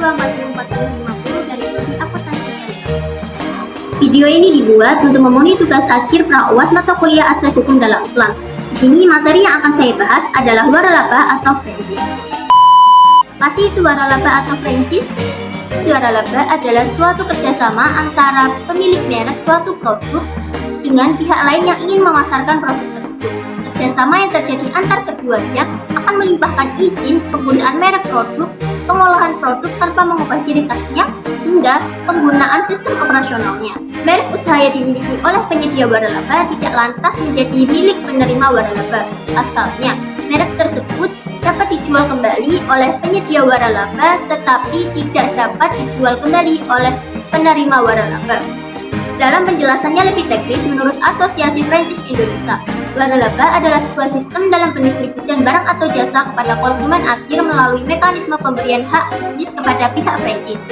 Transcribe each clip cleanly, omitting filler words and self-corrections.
2040-50 dari Prodi Akuntansi Syariah. Video ini dibuat untuk memenuhi tugas akhir pra-UAS mata kuliah aspek hukum dalam Islam. Di sini materi yang akan saya bahas adalah waralaba atau franchise. Apa sih itu waralaba atau franchise? Waralaba adalah suatu kerjasama antara pemilik merek suatu produk dengan pihak lain yang ingin memasarkan produk tersebut. Kerjasama yang terjadi antar keduanya akan melimpahkan izin penggunaan merek produk, pengolahan produk tanpa mengubah ciri khasnya, hingga penggunaan sistem operasionalnya. Merek usaha yang dimiliki oleh penyedia waralaba tidak lantas menjadi milik penerima waralaba. Asalnya, merek tersebut dapat dijual kembali oleh penyedia waralaba, tetapi tidak dapat dijual kembali oleh penerima waralaba. Dalam penjelasannya lebih teknis, menurut Asosiasi Franchise Indonesia, waralaba adalah sebuah sistem dalam pendistribusian barang atau jasa kepada konsumen akhir melalui mekanisme pemberian hak bisnis kepada pihak franchise.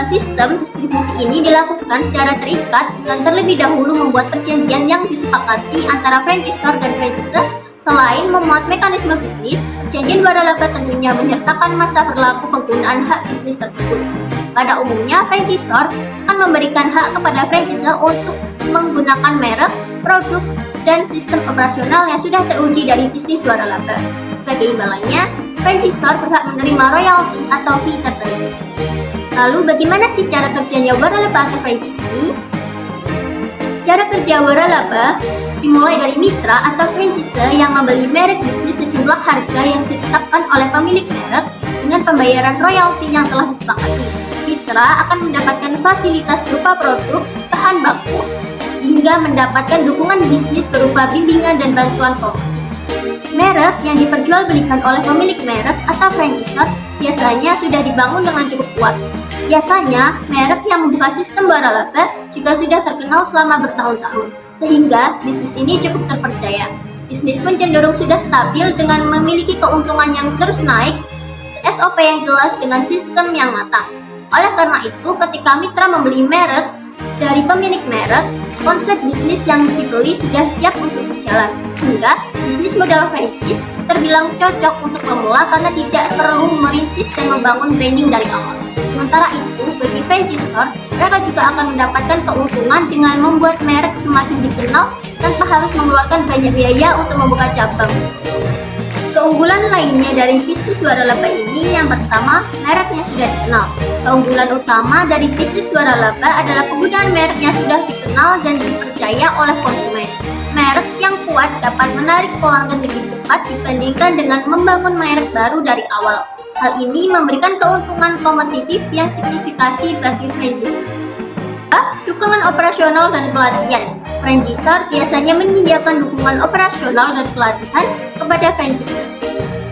Sistem distribusi ini dilakukan secara terikat dengan terlebih dahulu membuat perjanjian yang disepakati antara franchisor dan franchisee. Selain memuat mekanisme bisnis, perjanjian waralaba tentunya menyertakan masa berlaku penggunaan hak bisnis tersebut. Pada umumnya, franchisor akan memberikan hak kepada franchisee untuk menggunakan merek, produk, dan sistem operasional yang sudah teruji dari bisnis waralaba. Sebagai imbalannya, franchisor berhak menerima royalti atau fee tertentu. Lalu bagaimana sih cara kerjanya waralaba atau franchise ini? Cara kerja waralaba dimulai dari mitra atau franchisee yang membeli merek bisnis sejumlah harga yang ditetapkan oleh pemilik merek dengan pembayaran royalti yang telah disepakati. Mitra akan mendapatkan fasilitas berupa produk, bahan baku, hingga mendapatkan dukungan bisnis berupa bimbingan dan bantuan promosi. Merek yang diperjualbelikan oleh pemilik merek atau franchisor biasanya sudah dibangun dengan cukup kuat. Biasanya, merek yang membuka sistem waralaba juga sudah terkenal selama bertahun-tahun, sehingga bisnis ini cukup terpercaya. Bisnis pun cenderung sudah stabil dengan memiliki keuntungan yang terus naik, SOP yang jelas dengan sistem yang matang. Oleh karena itu, ketika mitra membeli merek dari pemilik merek, konsep bisnis yang dibeli sudah siap untuk berjalan, sehingga bisnis modal franchise terbilang cocok untuk pemula karena tidak perlu merintis dan membangun branding dari awal. Sementara itu, bagi franchisor, mereka juga akan mendapatkan keuntungan dengan membuat merek semakin dikenal tanpa harus mengeluarkan banyak biaya untuk membuka cabang. Keunggulan lainnya dari bisnis waralaba ini, yang pertama, mereknya sudah dikenal. Keunggulan utama dari bisnis waralaba adalah penggunaan merek yang sudah dikenal dan dipercaya oleh konsumen. Merek yang kuat dapat menarik pelanggan lebih cepat dibandingkan dengan membangun merek baru dari awal. Hal ini memberikan keuntungan kompetitif yang signifikasi bagi franchise. Dukungan operasional dan pelatihan. Franchisor biasanya menyediakan dukungan operasional dan pelatihan kepada franchise.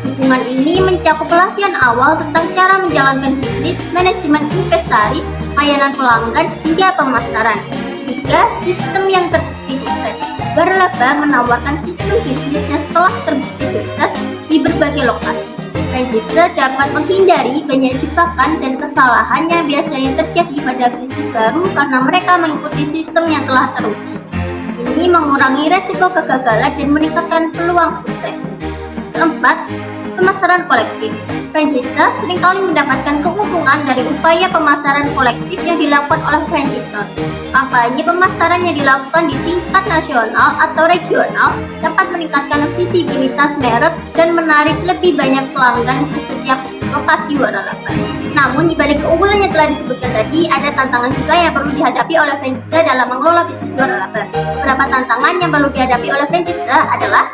Dukungan ini mencakup pelatihan awal tentang cara menjalankan bisnis, manajemen inventaris, layanan pelanggan, hingga pemasaran. Hingga sistem yang terbukti sukses. Waralaba menawarkan sistem bisnis yang telah terbukti sukses di berbagai lokasi. Franchise dapat menghindari banyak jebakan dan kesalahan yang biasanya terjadi pada bisnis baru karena mereka mengikuti sistem yang telah teruji. Ini mengurangi resiko kegagalan dan meningkatkan peluang sukses. Keempat, pemasaran kolektif. Franchise seringkali mendapatkan keuntungan dari upaya pemasaran kolektif yang dilakukan oleh franchisor. Kampanye pemasaran yang dilakukan di tingkat nasional atau regional dapat meningkatkan visibilitas merek dan menarik lebih banyak pelanggan ke setiap lokasi waralaba. Namun, di balik keunggulan yang telah disebutkan tadi, ada tantangan juga yang perlu dihadapi oleh franchise dalam mengelola bisnis waralaba. Beberapa tantangan yang perlu dihadapi oleh franchise adalah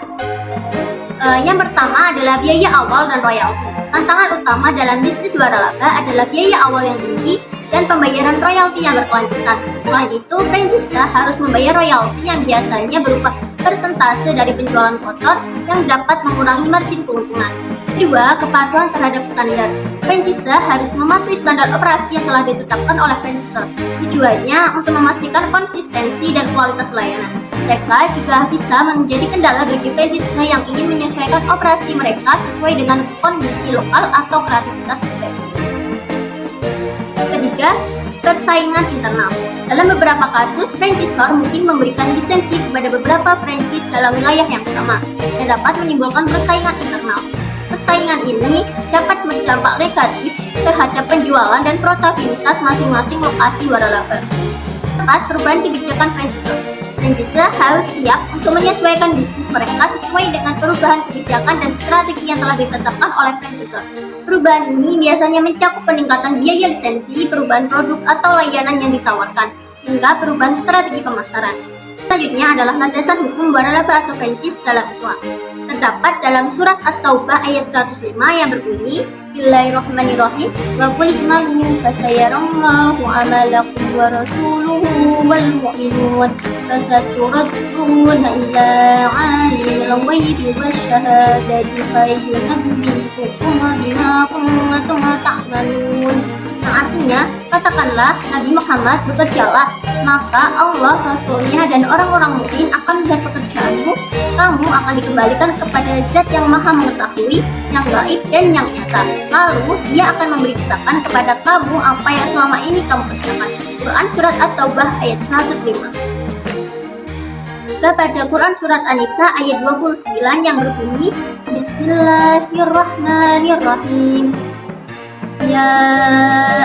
yang pertama adalah biaya awal dan royalti. Tantangan utama dalam bisnis waralaba adalah biaya awal yang tinggi dan pembayaran royalti yang berkelanjutan. Selain itu, franchise harus membayar royalti yang biasanya berupa persentase dari penjualan kotor yang dapat mengurangi margin keuntungan. Kedua, kepatuhan terhadap standar. Franchise harus mematuhi standar operasi yang telah ditetapkan oleh franchisor. Tujuannya untuk memastikan konsistensi dan kualitas layanan. Mereka juga bisa menjadi kendala bagi franchise yang ingin menyesuaikan operasi mereka sesuai dengan kondisi lokal atau kreativitas pribadi. Ketiga, persaingan internal. Dalam beberapa kasus, franchisor mungkin memberikan lisensi kepada beberapa franchise dalam wilayah yang sama dan dapat menimbulkan persaingan internal. Persaingan ini dapat berdampak negatif terhadap penjualan dan profitabilitas masing-masing lokasi waralaba. 4. Perubahan kebijakan franchisor. Franchisor harus siap untuk menyesuaikan bisnis mereka sesuai dengan perubahan kebijakan dan strategi yang telah ditetapkan oleh franchisor. Perubahan ini biasanya mencakup peningkatan biaya lisensi, perubahan produk atau layanan yang ditawarkan, hingga perubahan strategi pemasaran. Selanjutnya adalah landasan hukum waralaba atau franchise dalam Islam. Terdapat dalam surat At-Taubah ayat 105 yang berbunyi, Bismillahirrahmanirrahim, wa qul i'malu fasayarallahu 'amalakum wa rasuluhu wal mu'minun fasaturadduna ila 'alimil ghaibi wasyahadati fayunabbi'ukum bima kuntum ta'malun. Yang artinya, katakanlah Nabi Muhammad bekerjalah, maka Allah, Rasulnya, dan orang-orang mukmin akan melihat pekerjaanmu. Kamu akan dikembalikan kepada Zat yang Maha Mengetahui, yang gaib dan yang nyata. Lalu Dia akan memberitakan kepada kamu apa yang selama ini kamu kerjakan. Quran Surat At-Taubah ayat 105. Pada Quran Surat An-Nisa ayat 29 yang berbunyi, Bismillahirrahmanirrahim. Ya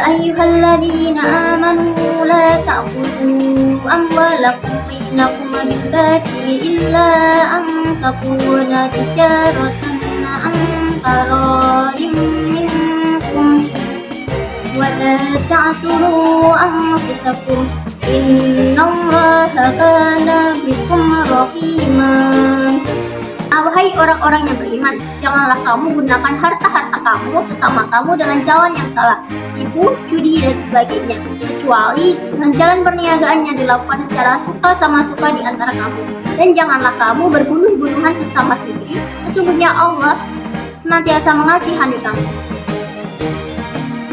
ayyuhalladzina amanu la ta'kulu amwalakum bainakum bil batili illa an takuna tijaratan an taradin minkum wa la ta'tulu anfusakum innallaha kana bikum rahiman. Wahai orang-orang yang beriman, janganlah kamu gunakan harta-harta kamu sesama kamu dengan jalan yang salah, tipu, judi, dan sebagainya, kecuali dengan jalan perniagaan yang dilakukan secara suka sama suka di antara kamu. Dan janganlah kamu berbunuh-bunuhan sesama sendiri, sesungguhnya Allah senantiasa mengasihani kamu.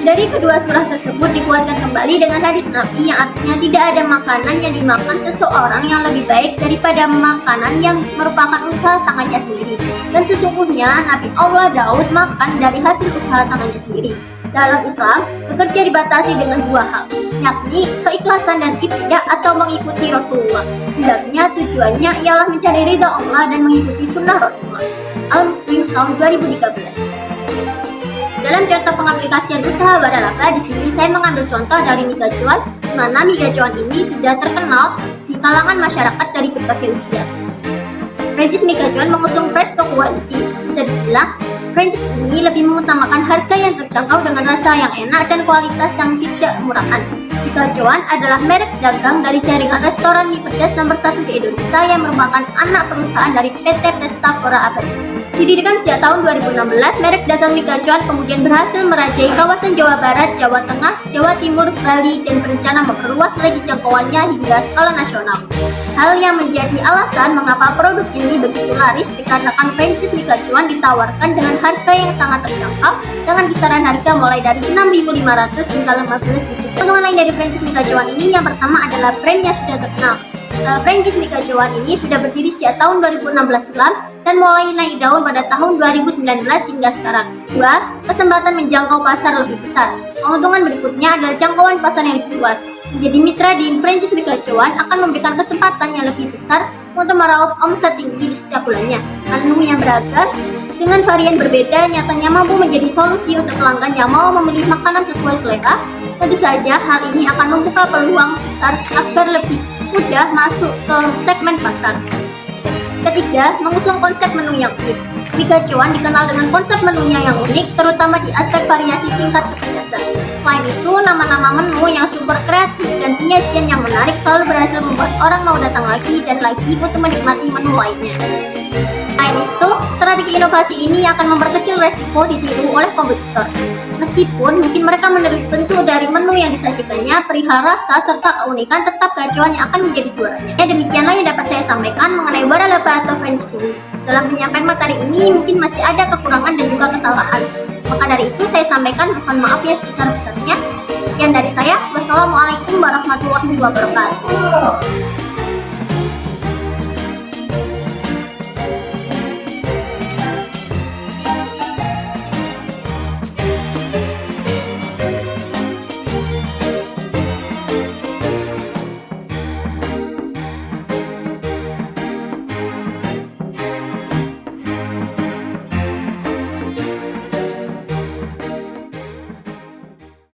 Dari kedua surah tersebut dikuatkan kembali dengan hadis Nabi yang artinya tidak ada makanan yang dimakan seseorang yang lebih baik daripada makanan yang merupakan usaha tangannya sendiri. Dan sesungguhnya Nabi Allah Daud makan dari hasil usaha tangannya sendiri. Dalam Islam, bekerja dibatasi dengan dua hal, yakni keikhlasan dan ittiba atau mengikuti Rasulullah. Hendaknya tujuannya ialah mencari ridha Allah dan mengikuti sunnah Rasulullah. Al-Muslim tahun 2013. Dalam contoh pengaplikasian usaha waralaba, di sini saya mengambil contoh dari mie gacuan, di mana mie gacuan ini sudah terkenal di kalangan masyarakat dari berbagai usia. Franchise mie gacuan mengusung price to quality. Bisa dibilang, franchise ini lebih mengutamakan harga yang terjangkau dengan rasa yang enak dan kualitas yang tidak murahan. Mie gacuan adalah merek dagang dari jaringan restoran mie pedas nomor 1 di Indonesia yang merupakan anak perusahaan dari PT Pesta Pora Abadi. Didirikan sejak tahun 2016, merek dagang mie gacuan kemudian berhasil merajai kawasan Jawa Barat, Jawa Tengah, Jawa Timur, Bali, dan berencana memperluas lagi jangkauannya hingga skala nasional. Hal yang menjadi alasan mengapa produk ini begitu laris dikarenakan franchise mie gacuan ditawarkan dengan harga yang sangat terjangkau dengan kisaran harga mulai dari 6.500 hingga 15.000. Keuntungan lain dari franchise mie gacuan ini yang pertama adalah brandnya sudah terkenal. Franchise mie gacuan ini sudah berdiri sejak tahun 2016 silam dan mulai naik daun pada tahun 2019 hingga sekarang. 2. Kesempatan menjangkau pasar lebih besar. Keuntungan berikutnya adalah jangkauan pasar yang lebih luas. Menjadi mitra di franchise mie gacuan akan memberikan kesempatan yang lebih besar untuk meraup omset tinggi di setiap bulannya. Menu yang beragam dengan varian berbeda nyatanya mampu menjadi solusi untuk pelanggan yang mau memilih makanan sesuai selera. Tentu saja hal ini akan membuka peluang besar agar lebih mudah masuk ke segmen pasar. Ketiga, mengusung konsep menu yang unik. Mie gacuan dikenal dengan konsep menunya yang unik, terutama di aspek variasi tingkat kepedasan. Selain itu, nama-nama menu yang super kreatif dan penyajian yang menarik selalu berhasil membuat orang mau datang lagi dan lagi untuk menikmati menu lainnya. Selain itu, strategi inovasi ini akan memperkecil resiko ditiru oleh kompetitor. Meskipun mungkin mereka menarik bentuk dari menu yang disajikannya, perihal rasa serta keunikan tetap gacuan yang akan menjadi juaranya. Demikianlah yang dapat saya sampaikan mengenai waralaba atau franchise ini. Dalam penyampaian materi ini mungkin masih ada kekurangan dan juga kesalahan. Maka dari itu saya sampaikan mohon maaf ya sebesar-besarnya. Sekian dari saya. Wassalamualaikum warahmatullahi wabarakatuh.